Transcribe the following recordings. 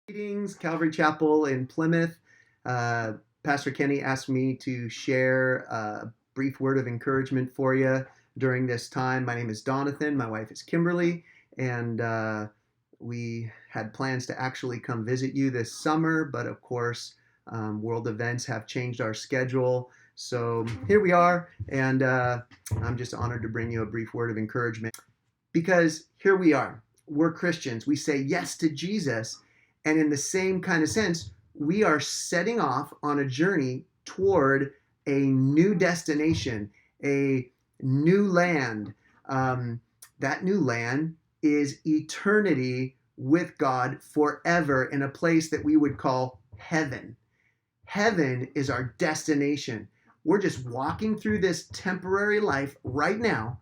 Greetings, Calvary Chapel in Plymouth. Pastor Kenny asked me to share a brief word of encouragement for you during this time. My name is Donathan. My wife is Kimberly, and we had plans to actually come visit you this summer, but of course, world events have changed our schedule. So here we are, and I'm just honored to bring you a brief word of encouragement because here we are. We're Christians. We say yes to Jesus. And in the same kind of sense, we are setting off on a journey toward a new destination, a new land. That new land is eternity with God forever in a place that we would call heaven. Heaven is our destination. We're just walking through this temporary life right now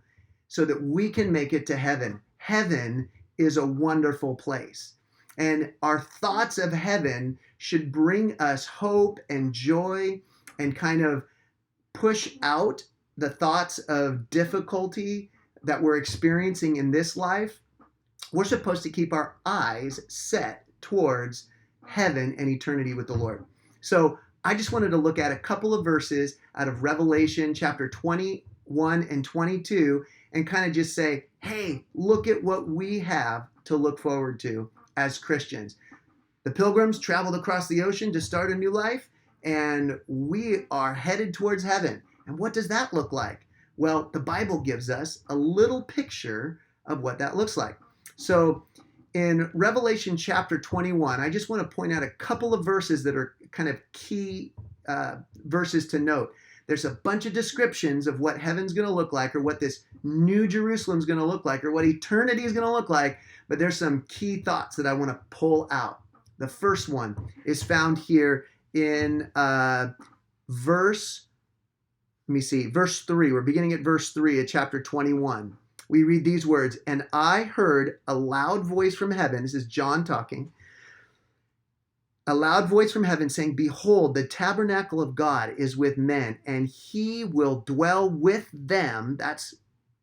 so that we can make it to heaven. Heaven is a wonderful place. And our thoughts of heaven should bring us hope and joy and kind of push out the thoughts of difficulty that we're experiencing in this life. We're supposed to keep our eyes set towards heaven and eternity with the Lord. So I just wanted to look at a couple of verses out of Revelation chapter 21 and 22 and kind of just say, hey, look at what we have to look forward to as Christians. The pilgrims traveled across the ocean to start a new life, and we are headed towards heaven. And what does that look like? Well, the Bible gives us a little picture of what that looks like. So in Revelation chapter 21, I just want to point out a couple of verses that are kind of key verses to note. There's a bunch of descriptions of what heaven's going to look like, or what this new Jerusalem's going to look like, or what eternity is going to look like, but there's some key thoughts that I want to pull out. The first one is found here in verse 3. We're beginning at verse 3 of chapter 21. We read these words, "And I heard a loud voice from heaven," this is John talking, "a loud voice from heaven saying, Behold, the tabernacle of God is with men, and he will dwell with them," that's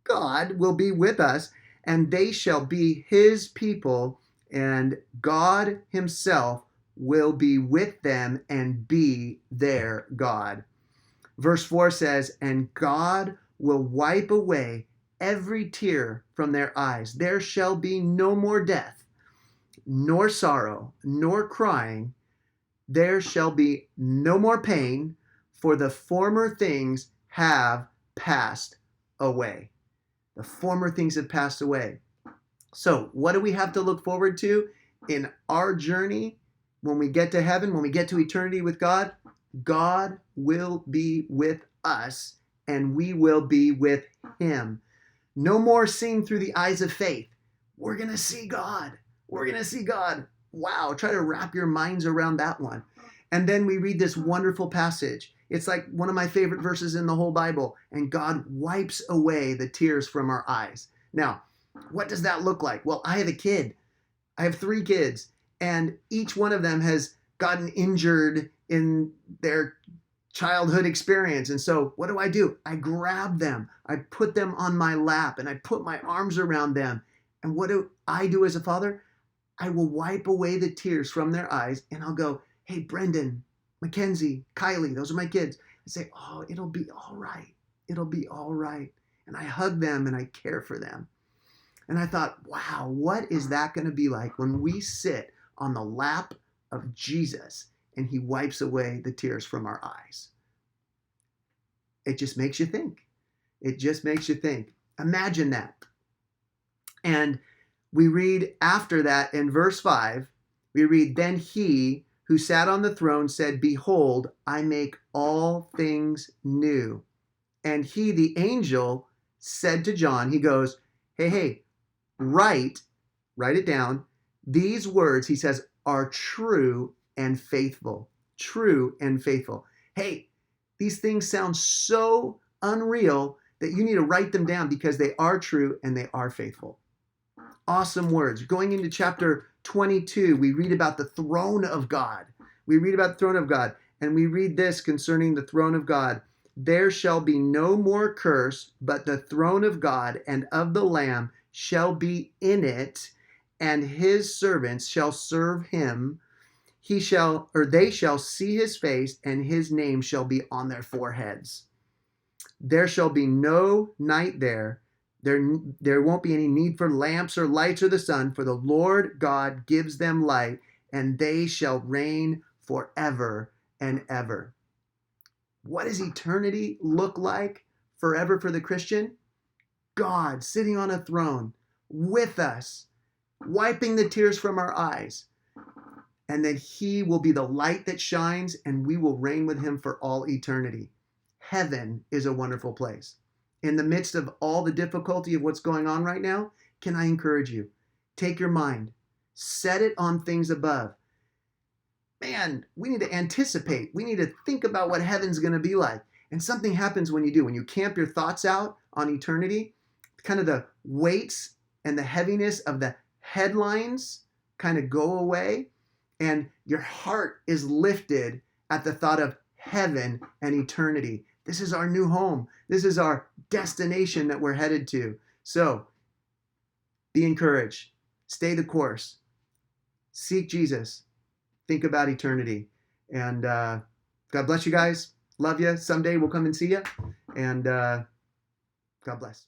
God, "will be with us, and they shall be his people, and God himself will be with them and be their God." Verse 4 says, "And God will wipe away every tear from their eyes. There shall be no more death, nor sorrow, nor crying. There shall be no more pain, for the former things have passed away." The former things have passed away. So what do we have to look forward to in our journey when we get to heaven, when we get to eternity with God? God will be with us, and we will be with him. No more seeing through the eyes of faith. We're going to see God. We're going to see God. Wow, try to wrap your minds around that one. And then we read this wonderful passage. It's like one of my favorite verses in the whole Bible. "And God wipes away the tears from our eyes." Now, what does that look like? Well, I have a kid. I have 3 kids, and each one of them has gotten injured in their childhood experience. And so what do? I grab them, I put them on my lap, and I put my arms around them. And what do I do as a father? I will wipe away the tears from their eyes, and I'll go, "Hey, Brendan, Mackenzie, Kylie, those are my kids." I say, "Oh, it'll be all right. It'll be all right." And I hug them and I care for them. And I thought, wow, what is that going to be like when we sit on the lap of Jesus and he wipes away the tears from our eyes? It just makes you think. It just makes you think. Imagine that. And we read after that in verse 5, we read, "Then he who sat on the throne said, Behold, I make all things new. And he, the angel, said to John," he goes, hey, write it down. "These words," he says, "are true and faithful." True and faithful. Hey, these things sound so unreal that you need to write them down because they are true and they are faithful. Awesome words. Going into chapter 22, we read about the throne of God. We read about the throne of God, and we read this concerning the throne of God. "There shall be no more curse, but the throne of God and of the Lamb shall be in it, and his servants shall serve him. They shall see his face, and his name shall be on their foreheads. There shall be no night there. There won't be any need for lamps or lights or the sun, for the Lord God gives them light, and they shall reign forever and ever. What does eternity look like forever for the Christian? God sitting on a throne with us, wiping the tears from our eyes. And then he will be the light that shines, and we will reign with him for all eternity. Heaven is a wonderful place. In the midst of all the difficulty of what's going on right now, can I encourage you? Take your mind, set it on things above. Man, we need to anticipate. We need to think about what heaven's going to be like. And something happens when you do. When you camp your thoughts out on eternity, kind of the weights and the heaviness of the headlines kind of go away, and your heart is lifted at the thought of heaven and eternity. This is our new home. This is our destination that we're headed to. So be encouraged. Stay the course. Seek Jesus. Think about eternity. And God bless you guys. Love you. Someday we'll come and see you. And God bless.